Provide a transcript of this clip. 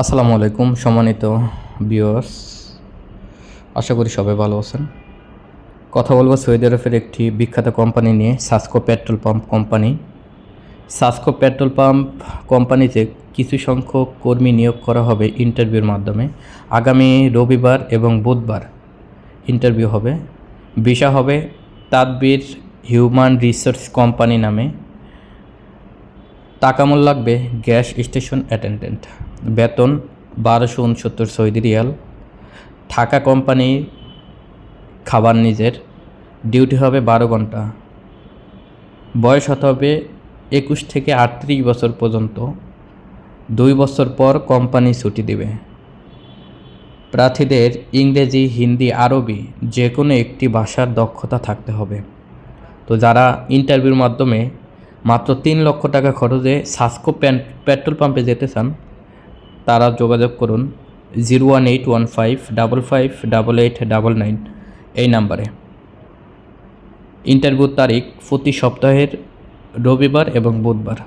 আসসালামু আলাইকুম সম্মানিত ভিউয়ার্স, আশা করি সবাই ভালো আছেন। কথা বলবো সৌদি আরবের একটি বিখ্যাত কোম্পানি নিয়ে, Sasco petrol pump company. Sasco petrol pump কোম্পানিতে কিছু সংখ্যক কর্মী নিয়োগ করা হবে ইন্টারভিউর মাধ্যমে। আগামী রবিবার এবং বুধবার ইন্টারভিউ হবে। ভিসা হবে তাদবির হিউম্যান রিসোর্স কোম্পানি নামে। টাকা মূল্য লাগবে গ্যাস স্টেশন অ্যাটেন্ডেন্ট। বেতন 1269 সৌদি রিয়াল। থাকা কোম্পানি, খাবার নিজের। ডিউটি হবে 12 ঘন্টা। বয়স হতে হবে 21 থেকে 38 বছর পর্যন্ত। 2 বছর পর কোম্পানি ছুটি দেবে। প্রার্থীদের ইংরেজি, হিন্দি, আরবি যে কোনো একটি ভাষার দক্ষতা থাকতে হবে। তো যারা ইন্টারভিউর মাধ্যমে মাত্র 3 লক্ষ টাকা খরচে সাসকো পেট্রোল পাম্পে যেতে চান, তারা যোগাযোগ করুন 01815558899 এই নাম্বারে। ইন্টারভিউর তারিখ প্রতি সপ্তাহের রবিবার এবং বুধবার।